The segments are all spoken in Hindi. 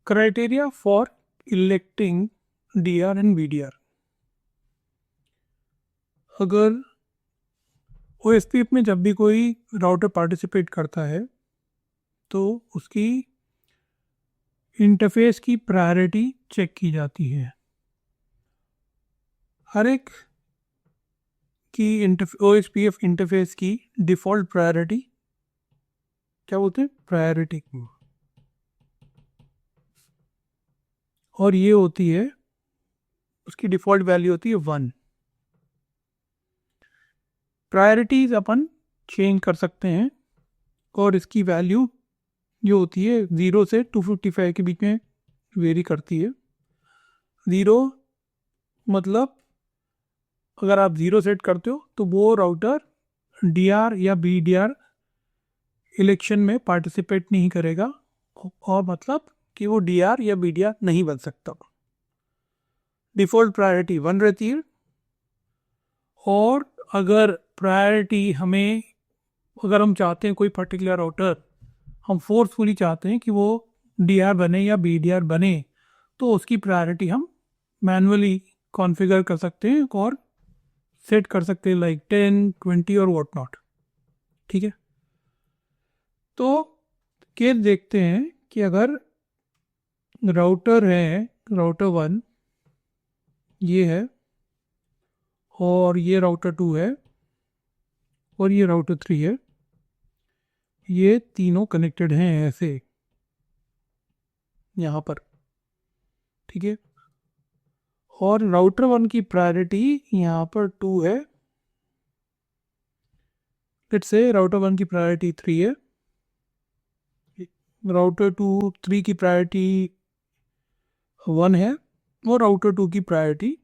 Criteria for electing D R and VDR. अगर ओएसपीएफ में जब भी कोई राउटर पार्टिसिपेट करता है तो उसकी इंटरफेस की प्रायोरिटी चेक की जाती है। हर एक की ओएसपीएफ इंटरफेस की डिफ़ॉल्ट प्रायोरिटी क्या बोलते हैं, प्रायोरिटी, और ये होती है, उसकी डिफ़ॉल्ट वैल्यू होती है 1। प्रायोरिटीज़ अपन चेंज कर सकते हैं और इसकी वैल्यू जो होती है 0 से 255 के बीच में वेरी करती है। 0 मतलब अगर आप 0 सेट करते हो तो वो राउटर डीआर या बीडीआर इलेक्शन में पार्टिसिपेट नहीं करेगा, और मतलब कि वो डीआर या बीडीआर नहीं बन सकता। डिफ़ॉल्ट प्रायोरिटी 1 रहती है। और अगर प्रायोरिटी हमें, अगर हम चाहते हैं कोई पर्टिकुलर राउटर, हम फोर्सफुली चाहते हैं कि वो डीआर बने या बीडीआर बने, तो उसकी प्रायोरिटी हम मैनुअली कॉन्फ़िगर कर सकते हैं और सेट कर सकते हैं, लाइक 10, 20 और व्हाट नॉट। ठीक है, तो केस देखते हैं कि अगर राउटर है, राउटर 1 ये है, और ये राउटर 2 है, और ये राउटर 3 है, ये तीनों कनेक्टेड हैं ऐसे यहाँ पर। ठीक है, और राउटर 1 की प्रायोरिटी यहाँ पर 2 है। लेट्स से राउटर 1 की प्रायोरिटी 3 है, राउटर 3 की प्रायोरिटी 1 है, और राउटर 2 की प्रायोरिटी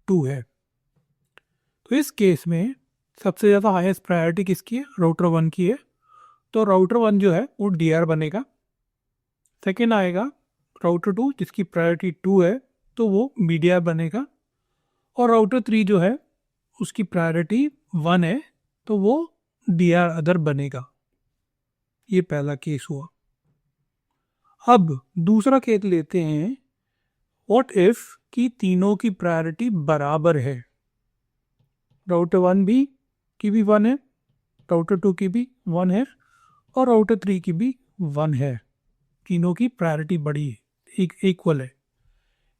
2 है। तो इस केस में सबसे ज़्यादा हाईएस्ट प्रायोरिटी किसकी है, राउटर 1 की है। तो राउटर 1 जो है वो डीआर बनेगा। सेकेंड आएगा राउटर 2 जिसकी प्रायोरिटी 2 है, तो वो बीडीआर बनेगा। और राउटर 3 जो है उसकी प्रायोरिटी 1 है, तो वो डीआर अदर बनेगा। ये पहला केस हुआ। अब दूसरा केस लेते हैं, व्हाट इफ कि तीनों की प्रायोरिटी बराबर है। राउटर 1 की भी 1 है, राउटर 2 की भी 1 है, और राउटर 3 की भी 1 है। तीनों की प्रायोरिटी बड़ी है, इक्वल है।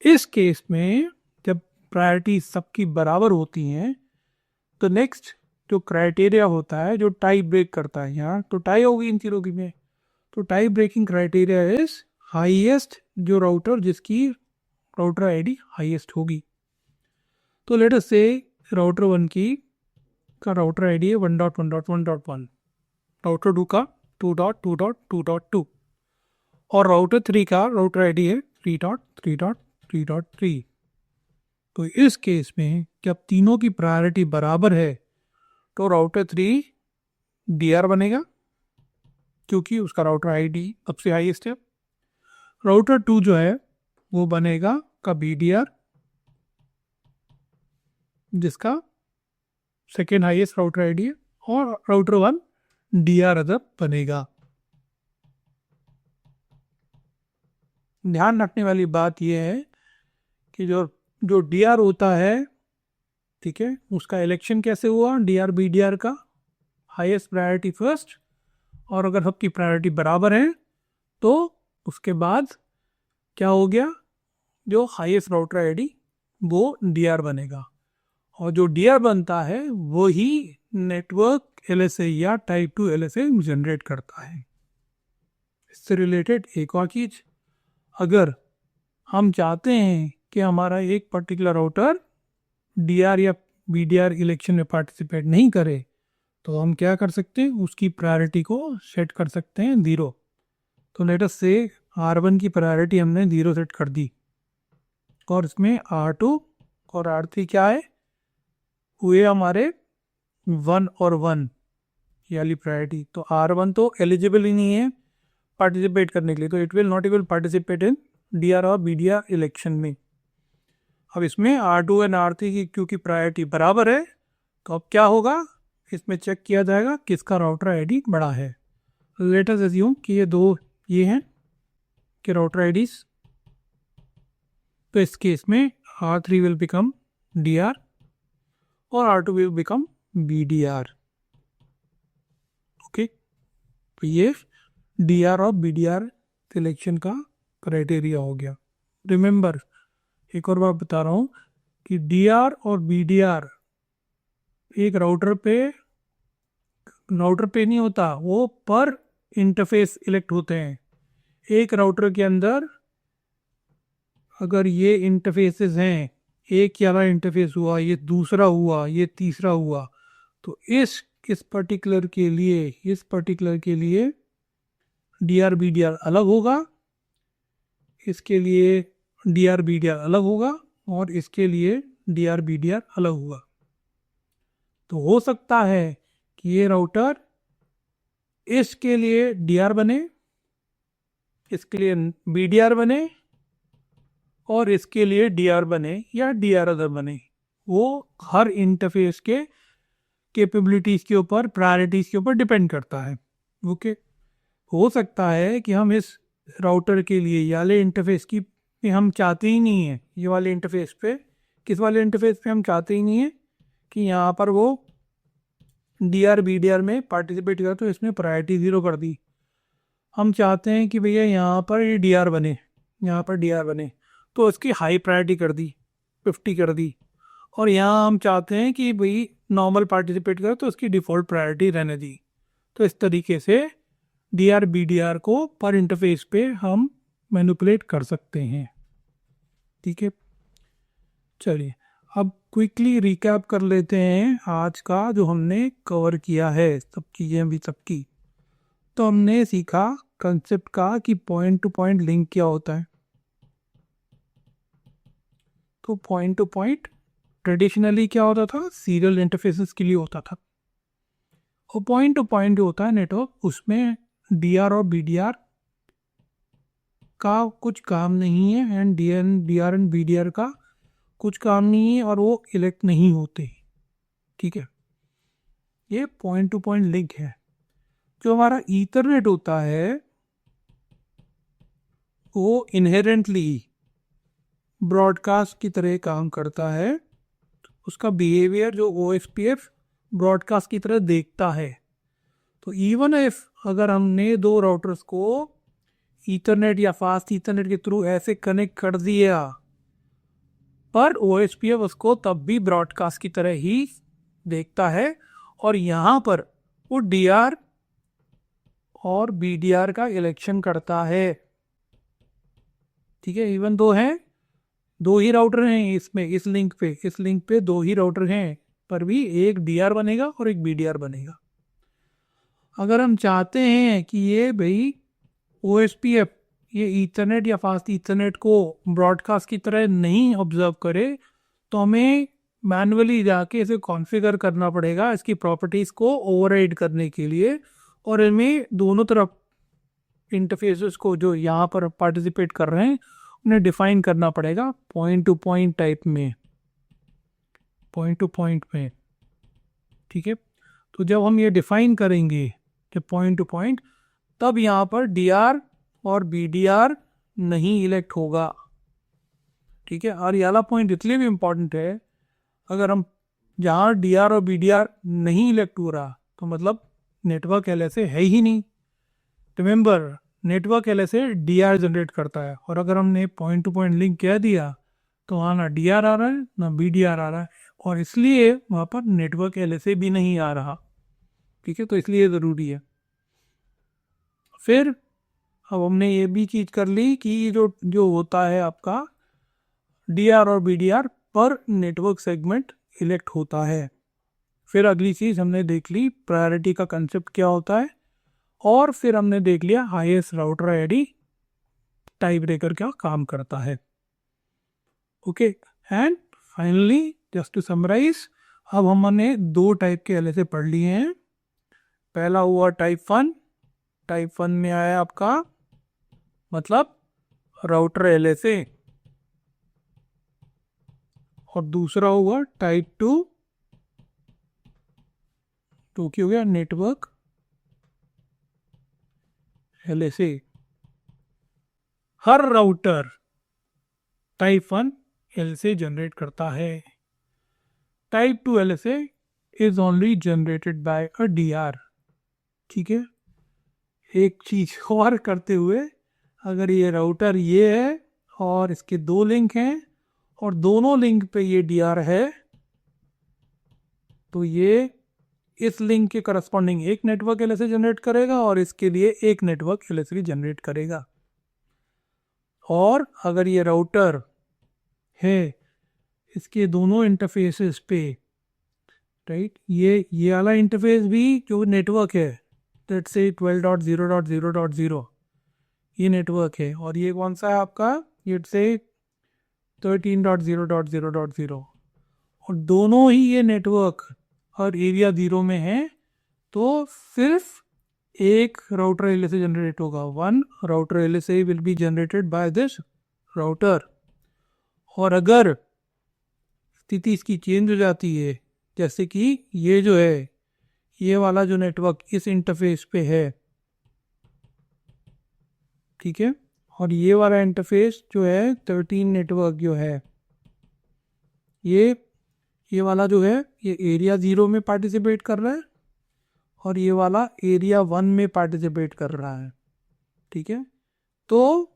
इस केस में जब प्रायोरिटी सबकी बराबर होती हैं तो नेक्स्ट जो क्राइटेरिया होता है, जो टाई ब्रेक करता है, यहाँ तो टाई होगी इन तीनों की में, तो tie breaking criteria is highest, जो राउटर जिसकी राउटर आईडी हाईएस्ट होगी। तो लेट अस से राउटर 1 का राउटर आईडी है 1.1.1.1, राउटर 2 का 2.2.2.2, और राउटर 3 का राउटर आईडी है 3.3.3.3। तो इस केस में जब तीनों की प्रायोरिटी बराबर है तो राउटर 3 डीआर बनेगा क्योंकि उसका राउटर आईडी सबसे हाईएस्ट है। राउटर 2 जो है वो बनेगा का बीडीआर जिसका सेकेंड हाईएस्ट राउटर आईडी है, और राउटर 1 डीआर अदर बनेगा। ध्यान रखने वाली बात यह है कि जो डीआर होता है, ठीक है, उसका इलेक्शन कैसे हुआ, डीआर बीडीआर का हाईएस्ट प्रायोरिटी फर्स्ट, और अगर सबकी प्रायोरिटी बराबर है तो उसके बाद क्या हो गया, जो हाईएस्ट राउटर आईडी वो डीआर बनेगा, और जो डीआर बनता है वो ही नेटवर्क एलएसए या टाइप 2 एलएसए जनरेट करता है। इससे रिलेटेड एक और चीज, अगर हम चाहते हैं कि हमारा एक पर्टिकुलर राउटर डीआर या बीडीआर इलेक्शन में पार्टिसिपेट नहीं करे, तो हम क्या कर सकते हैं, उसकी प्रायोरिटी को सेट कर सकते हैं 0। तो लेट अस से R1 की प्रायोरिटी हमने 0 सेट कर दी, और इसमें R2 और R3 क्या है, हुए हमारे 1 और 1 ये वाली प्रायोरिटी। तो R1 तो एलिजिबल ही नहीं है पार्टिसिपेट करने के लिए, तो it will not able participate in DR और बीडीआर इलेक्शन में। अब इसमें R2 एंड R3 की क्योंकि प्रायोरिटी बराबर है, तो अब क्या होगा, इसमें चेक किया जाएगा किसका राउटर आईडी बड़ा है। लेट अस अज्यूम कि ये दो ये हैं, के राउटर आईडीज। तो इस केस में R3 विल बिकम DR और R2 will become BDR। Okay, तो ये DR और BDR सिलेक्शन का क्राइटेरिया हो गया। रिमेंबर, एक और बात बता रहा हूँ कि DR और BDR एक राउटर पे नहीं होता, वो पर इंटरफेस इलेक्ट होते हैं। एक राउटर के अंदर अगर ये इंटरफेसेस हैं, एक ज़्यादा इंटरफेस हुआ, ये दूसरा हुआ, ये तीसरा हुआ, तो इस पर्टिकुलर के लिए DR BDR अलग होगा, इसके लिए DR BDR अलग होगा और इसके लिए DR BDR अलग होगा। तो हो सकता है कि ये राउटर इसके लिए DR बने, इसके लिए BDR बने और इसके लिए DR बने या DR अदर बने। वो हर इंटरफेस के कैपेबिलिटीज़ के ऊपर, प्रायोरिटीज़ के ऊपर डिपेंड करता है। ओके, हो सकता है कि हम इस राउटर के लिए ये वाले इंटरफेस की हम चाहते ही नहीं है, ये वाले इंटरफेस पे, किस वाले इंटरफेस पे हम चाहते ही नहीं है कि यहाँ पर वो DR BDR में पार्टिसिपेट करे, तो इसमें प्रायोरिटी 0 कर दी। हम चाहते हैं कि भैया यहाँ पर ये DR बने, यहाँ पर DR बने, तो इसकी हाई प्रायोरिटी कर दी, 50 कर दी। और यहाँ हम चाहते हैं कि भाई नॉर्मल पार्टिसिपेट करे, तो उसकी डिफ़ॉल्ट प्रायोरिटी रहने दी। तो इस तरीके से DR BDR को पर इंटरफेस पे हम मैनिपुलेट कर सकते हैं। ठीक है, चलिए अब क्विकली रिकैप कर लेते हैं आज का जो हमने कवर किया है, सब चीज़ें अभी तक की। तो हमने सीखा कंसेप्ट का कि पॉइंट टू पॉइंट लिंक क्या होता है। तो पॉइंट टू पॉइंट ट्रेडिशनली क्या होता था, सीरियल इंटरफेसेस के लिए होता था। और पॉइंट टू पॉइंट जो होता है नेटवर्क, उसमें DR और BDR का कुछ काम नहीं है एंड DR एंड BDR का कुछ काम नहीं है और वो इलेक्ट नहीं होते। ठीक है, ये पॉइंट टू पॉइंट लिंक है। जो हमारा ईथरनेट होता है वो इनहेरेंटली ब्रॉडकास्ट की तरह काम करता है। उसका बिहेवियर जो OSPF ब्रॉडकास्ट की तरह देखता है। तो इवन इफ अगर हमने दो राउटर्स को ईथरनेट या फास्ट ईथरनेट के थ्रू ऐसे कनेक्ट कर दिया, पर OSPF उसको तब भी ब्रॉडकास्ट की तरह ही देखता है और यहाँ पर वो DR और BDR का इलेक्शन करता है। ठीक है, इवन दो ही राउटर हैं इसमें, इस लिंक पे दो ही राउटर हैं, पर भी एक DR बनेगा और एक BDR बनेगा। अगर हम चाहते हैं कि ये भाई OSPF ये ईथरनेट या फास्ट ईथरनेट को ब्रॉडकास्ट की तरह नहीं ऑब्जर्व करे, तो हमें मैनुअली जाके इसे कॉन्फ़िगर करना पड़ेगा इसकी प्रॉपर्टीज़ को ओवरराइड करने के लिए। और इनमें दोनों तरफ इंटरफेसेस को जो यहाँ पर पार्टिसिपेट कर रहे हैं उन्हें डिफाइन करना पड़ेगा पॉइंट टू पॉइंट टाइप में, पॉइंट टू पॉइंट में। ठीक है, तो जब हम ये डिफाइन करेंगे जब पॉइंट टू पॉइंट, तब यहाँ पर DR और BDR नहीं इलेक्ट होगा। ठीक है, और ये वाला पॉइंट इसलिए भी इम्पॉर्टेंट है, अगर हम जहाँ DR और BDR नहीं इलेक्ट हो रहा तो मतलब नेटवर्क LSA है ही नहीं। Remember, network LSA DR generate करता है, और अगर हमने पॉइंट टू पॉइंट लिंक कह दिया तो वहाँ ना DR आ रहा है ना BDR आ रहा है, और इसलिए वहाँ पर नेटवर्क LSA भी नहीं आ रहा। ठीक है, तो इसलिए ज़रूरी है। फिर अब हमने ये भी चीज़ कर ली कि जो होता है आपका DR और BDR पर नेटवर्क सेगमेंट इलेक्ट होता है। फिर अगली चीज़ हमने देख ली प्रायोरिटी का कंसेप्ट क्या होता है, और फिर हमने देख लिया highest router ID tie breaker क्या काम करता है। Okay, and finally just to summarise, अब हमने दो टाइप के LSA पढ़ लिए हैं। पहला हुआ टाइप 1, टाइप 1 में आया आपका मतलब राउटर LSA, और दूसरा हुआ टाइप 2, तो क्या हो गया नेटवर्क LSA। हर राउटर टाइप 1 LSA जनरेट करता है। Type 2 LSA is only generated by a DR। ठीक है, एक चीज और करते हुए, अगर ये राउटर ये है और इसके 2 लिंक हैं और दोनों लिंक पे ये DR है, तो ये इस लिंक के करस्पॉन्डिंग एक नेटवर्क LSA जनरेट करेगा और इसके लिए एक नेटवर्क LSA जनरेट करेगा। और अगर ये राउटर है, इसके दोनों इंटरफेसेस पे, राइट, ये वाला इंटरफेस भी जो नेटवर्क है, लेट्स से 12.0.0.0 ये नेटवर्क है, और ये कौन सा है आपका, लेट्स से 13.0.0.0, और दोनों ही ये नेटवर्क और एरिया 0 में है, तो सिर्फ एक राउटर LSA जनरेट होगा। One router LSA will be generated by this router. और अगर स्थिति इसकी चेंज हो जाती है, जैसे कि ये जो है, ये वाला जो नेटवर्क इस इंटरफेस पे है, ठीक है, और ये वाला इंटरफेस जो है 13 नेटवर्क जो है, ये वाला जो है, ये एरिया 0 में पार्टिसिपेट कर रहा है और ये वाला एरिया 1 में पार्टिसिपेट कर रहा है। ठीक है, तो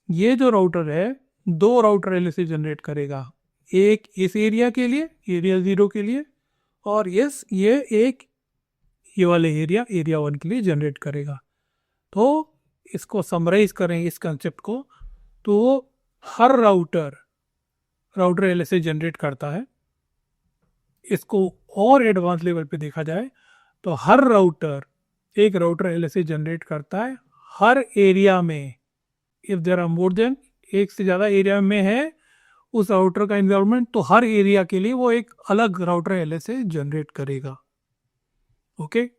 ये जो राउटर है 2 राउटर LSA जनरेट करेगा, एक इस एरिया के लिए, एरिया 0 के लिए, और ये एक ये वाले एरिया 1 के लिए जनरेट करेगा। तो इसको समराइज करें इस कंसेप्ट को, तो हर राउटर LSA जनरेट करता है। इसको और एडवांस लेवल पे देखा जाए तो हर राउटर एक राउटर LSA जनरेट करता है हर एरिया में। If there are more than, एक से ज़्यादा एरिया में है उस राउटर का इन्वायरमेंट, तो हर एरिया के लिए वो एक अलग राउटर LSA जनरेट करेगा। ओके।